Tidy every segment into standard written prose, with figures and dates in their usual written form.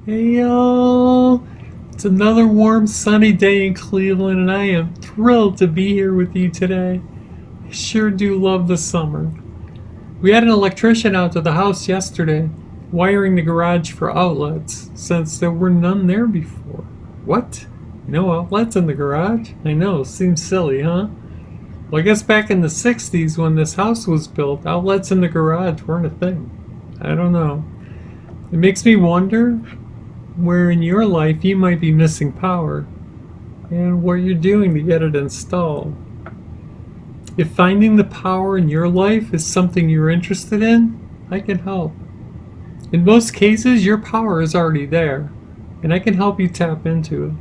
Hey y'all! It's another warm, sunny day in Cleveland, and I am thrilled to be here with you today. I sure do love the summer. We had an electrician out to the house yesterday, wiring the garage for outlets, since there were none there before. What? No outlets in the garage? I know, seems silly, huh? Well, I guess back in the 60s when this house was built, outlets in the garage weren't a thing. I don't know. It makes me wonder where in your life you might be missing power and what you're doing to get it installed. If finding the power in your life is something you're interested in, I can help. In most cases, your power is already there, and I can help you tap into it.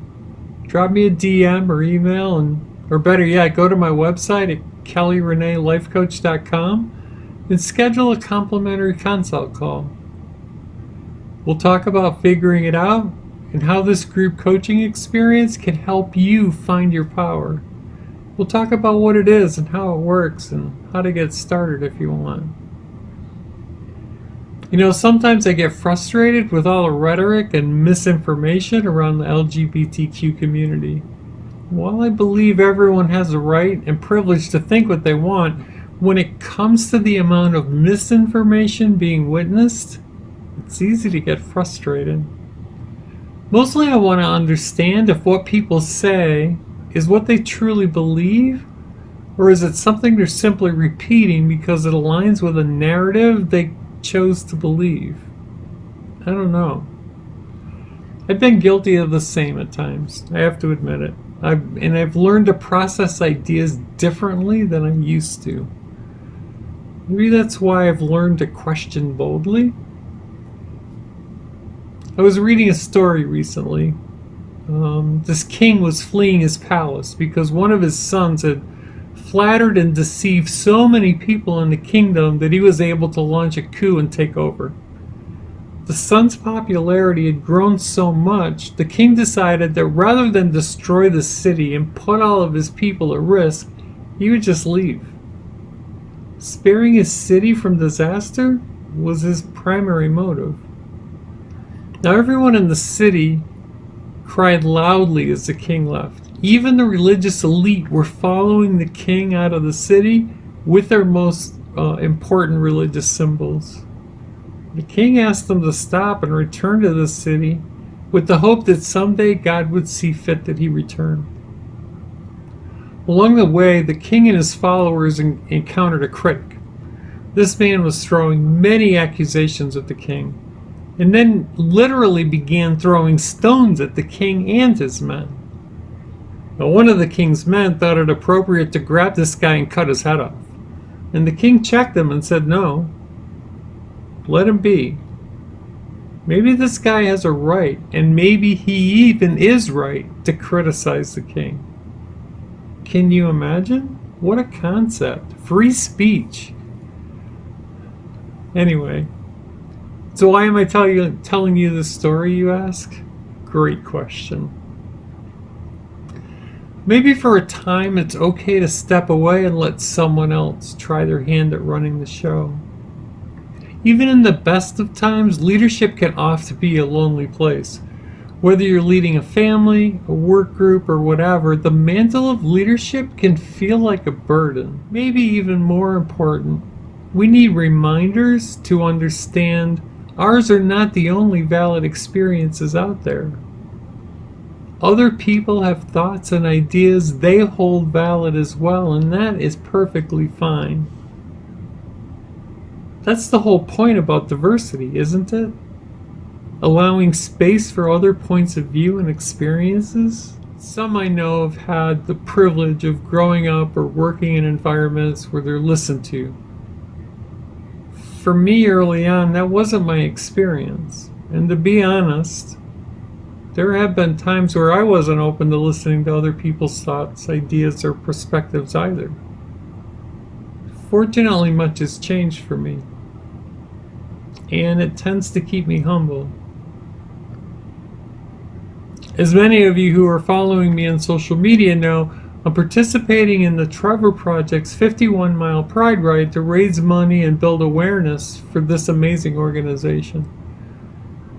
Drop me a DM or email, or better yet, go to my website at kellyreneelifecoach.com and schedule a complimentary consult call. We'll talk about figuring it out and how this group coaching experience can help you find your power. We'll talk about what it is and how it works and how to get started if you want. You know, sometimes I get frustrated with all the rhetoric and misinformation around the LGBTQ community. While I believe everyone has a right and privilege to think what they want, when it comes to the amount of misinformation being witnessed, it's easy to get frustrated. Mostly I want to understand if what people say is what they truly believe, or is it something they're simply repeating because it aligns with a narrative they chose to believe. I don't know. I've been guilty of the same at times. I have to admit it. I've learned to process ideas differently than I used to. Maybe that's why I've learned to question boldly. I was reading a story recently. This king was fleeing his palace because one of his sons had flattered and deceived so many people in the kingdom that he was able to launch a coup and take over. The son's popularity had grown so much, the king decided that rather than destroy the city and put all of his people at risk, he would just leave. Sparing his city from disaster was his primary motive. Now everyone in the city cried loudly as the king left. Even the religious elite were following the king out of the city with their most important religious symbols. The king asked them to stop and return to the city with the hope that someday God would see fit that he return. Along the way, the king and his followers encountered a critic. This man was throwing many accusations at the king, and then literally began throwing stones at the king and his men. Now, one of the king's men thought it appropriate to grab this guy and cut his head off. And the king checked him and said, "No, let him be. Maybe this guy has a right, and maybe he even is right to criticize the king." Can you imagine? What a concept. Free speech. Anyway, so why am I telling you this story, you ask? Great question. Maybe for a time it's okay to step away and let someone else try their hand at running the show. Even in the best of times, leadership can often be a lonely place. Whether you're leading a family, a work group, or whatever, the mantle of leadership can feel like a burden. Maybe even more important, we need reminders to understand ours are not the only valid experiences out there. Other people have thoughts and ideas they hold valid as well, and that is perfectly fine. That's the whole point about diversity, isn't it? Allowing space for other points of view and experiences. Some I know have had the privilege of growing up or working in environments where they're listened to. For me early on, that wasn't my experience. And to be honest, there have been times where I wasn't open to listening to other people's thoughts, ideas, or perspectives either. Fortunately, much has changed for me, and it tends to keep me humble. As many of you who are following me on social media know, I'm participating in the Trevor Project's 51-mile Pride Ride to raise money and build awareness for this amazing organization.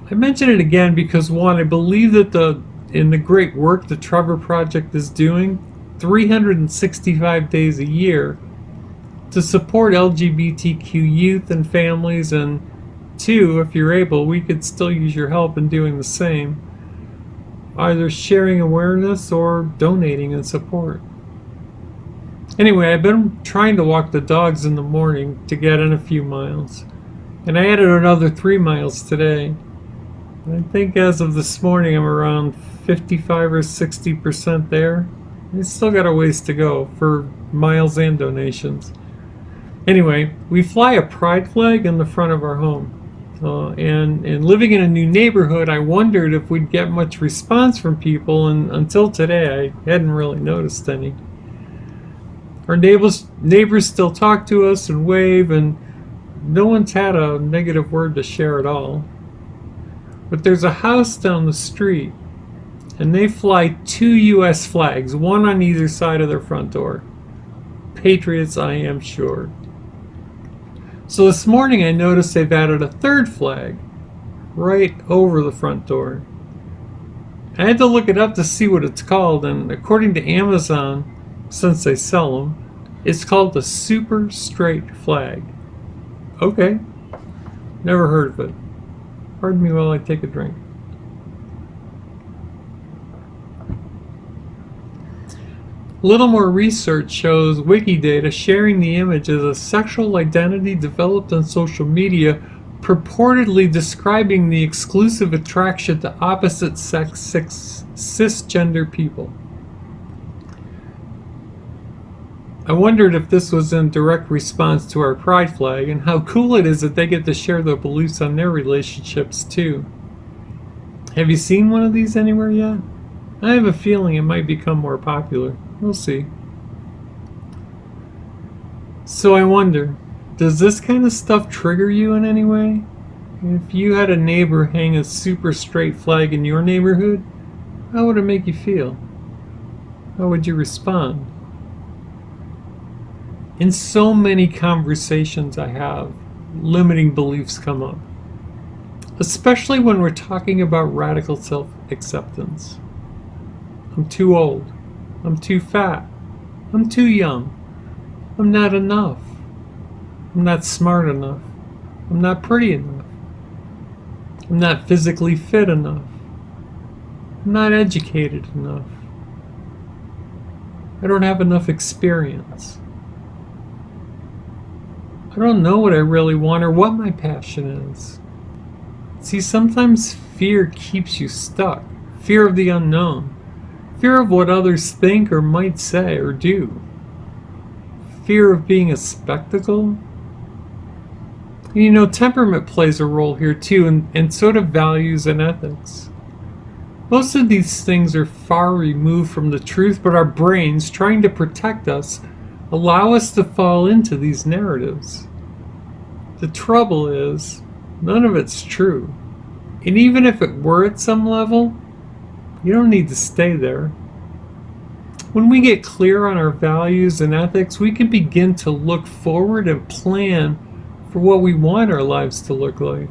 I mention it again because one, I believe that in the great work the Trevor Project is doing 365 days a year to support LGBTQ youth and families, and two, if you're able, we could still use your help in doing the same, either sharing awareness or donating in support. Anyway, I've been trying to walk the dogs in the morning to get in a few miles, and I added another 3 miles today. I think as of this morning I'm around 55 or 60% there. I still got a ways to go for miles and donations. Anyway, we fly a pride flag in the front of our home. And living in a new neighborhood, I wondered if we'd get much response from people, and until today I hadn't really noticed any. Our neighbors still talk to us and wave, and no one's had a negative word to share at all. But there's a house down the street, and they fly 2 U.S. flags, one on either side of their front door. Patriots, I am sure. So this morning I noticed they've added a 3rd flag right over the front door. I had to look it up to see what it's called, and according to Amazon, since they sell them, it's called the Super Straight Flag. Okay, never heard of it. Pardon me while I take a drink. A little more research shows Wikidata sharing the image as a sexual identity developed on social media, purportedly describing the exclusive attraction to opposite-sex cisgender people. I wondered if this was in direct response to our pride flag, and how cool it is that they get to share their beliefs on their relationships too. Have you seen one of these anywhere yet? I have a feeling it might become more popular. We'll see. So I wonder, does this kind of stuff trigger you in any way? If you had a neighbor hang a super straight flag in your neighborhood, how would it make you feel? How would you respond? In so many conversations I have, limiting beliefs come up, especially when we're talking about radical self-acceptance. I'm too old. I'm too fat. I'm too young. I'm not enough. I'm not smart enough. I'm not pretty enough. I'm not physically fit enough. I'm not educated enough. I don't have enough experience. I don't know what I really want or what my passion is. See, sometimes fear keeps you stuck. Fear of the unknown. Fear of what others think or might say or do. Fear of being a spectacle. You know, temperament plays a role here too, and so do values and ethics. Most of these things are far removed from the truth, but our brains, trying to protect us, allow us to fall into these narratives. The trouble is, none of it's true. And even if it were at some level, you don't need to stay there. When we get clear on our values and ethics, we can begin to look forward and plan for what we want our lives to look like.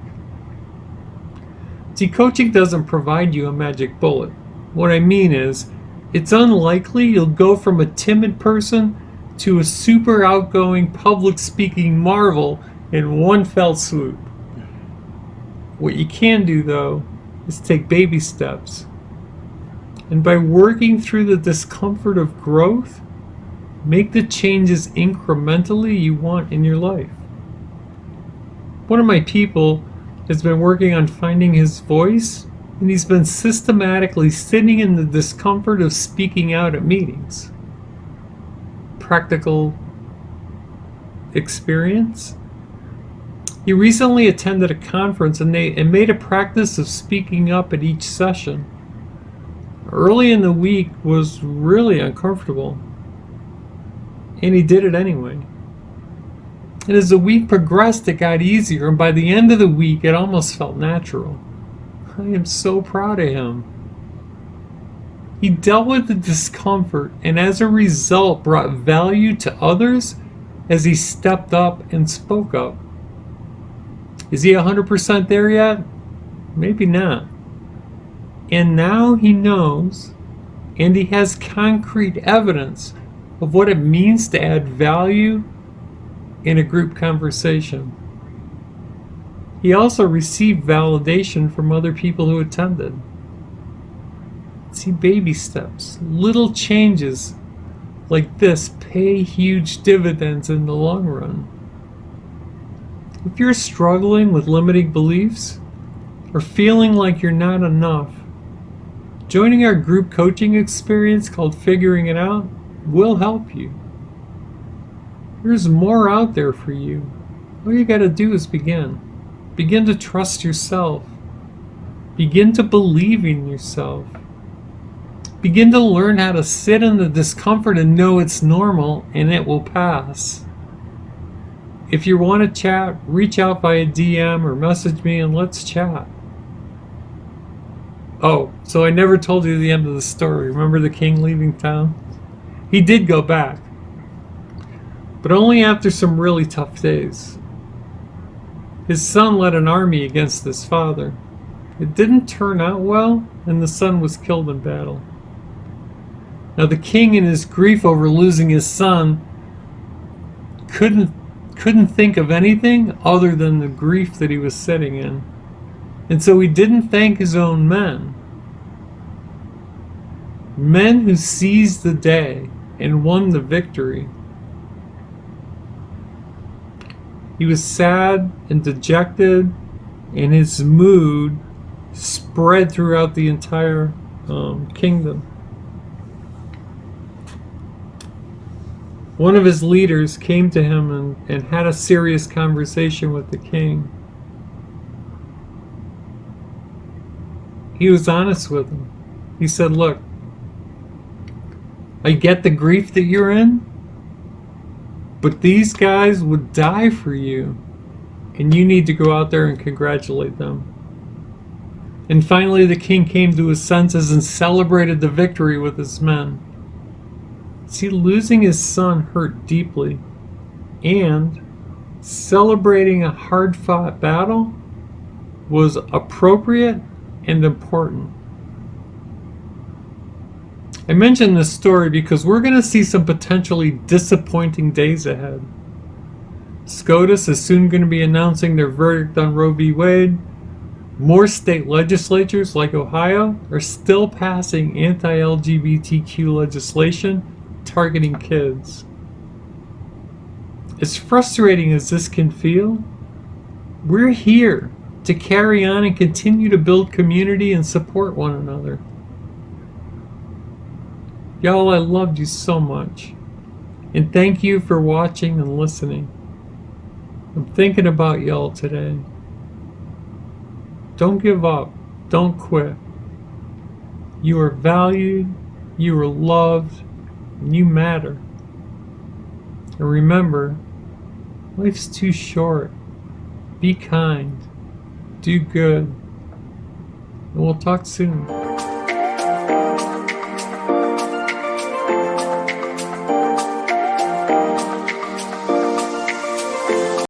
See, coaching doesn't provide you a magic bullet. What I mean is, it's unlikely you'll go from a timid person to a super outgoing public speaking marvel in one fell swoop. What you can do, though, is take baby steps. And by working through the discomfort of growth, make the changes incrementally you want in your life. One of my people has been working on finding his voice, and he's been systematically sitting in the discomfort of speaking out at meetings. Practical experience. He recently attended a conference and made a practice of speaking up at each session. Early in the week was really uncomfortable, and he did it anyway. And as the week progressed, it got easier, and by the end of the week, it almost felt natural. I am so proud of him. He dealt with the discomfort, and as a result, brought value to others as he stepped up and spoke up. Is he 100% there yet? maybe not. And now he knows, and he has concrete evidence of what it means to add value in a group conversation. He also received validation from other people who attended. See, baby steps, little changes like this pay huge dividends in the long run. If you're struggling with limiting beliefs or feeling like you're not enough, joining our group coaching experience called Figuring It Out will help you. There's more out there for you. All you got to do is begin. Begin to trust yourself. Begin to believe in yourself. Begin to learn how to sit in the discomfort and know it's normal and it will pass. If you want to chat, reach out via DM or message me and let's chat. Oh, so I never told you the end of the story. Remember the king leaving town? He did go back, but only after some really tough days. His son led an army against his father. It didn't turn out well, and the son was killed in battle. Now the king, in his grief over losing his son, couldn't think of anything other than the grief that he was sitting in. And so he didn't thank his own men. Men who seized the day and won the victory. He was sad and dejected, and his mood spread throughout the entire kingdom. One of his leaders came to him and had a serious conversation with the king. He was honest with him. He said, "Look, I get the grief that you're in, but these guys would die for you, and you need to go out there and congratulate them." And finally the king came to his senses and celebrated the victory with his men. See, losing his son hurt deeply, and celebrating a hard-fought battle was appropriate and important. I mention this story because we're going to see some potentially disappointing days ahead. SCOTUS is soon going to be announcing their verdict on Roe v. Wade. More state legislatures, like Ohio, are still passing anti-LGBTQ legislation targeting kids. As frustrating as this can feel, we're here to carry on and continue to build community and support one another. Y'all, I loved you so much. And thank you for watching and listening. I'm thinking about y'all today. Don't give up. Don't quit. You are valued. You are loved. And you matter. And remember, life's too short. Be kind. Do good. And we'll talk soon.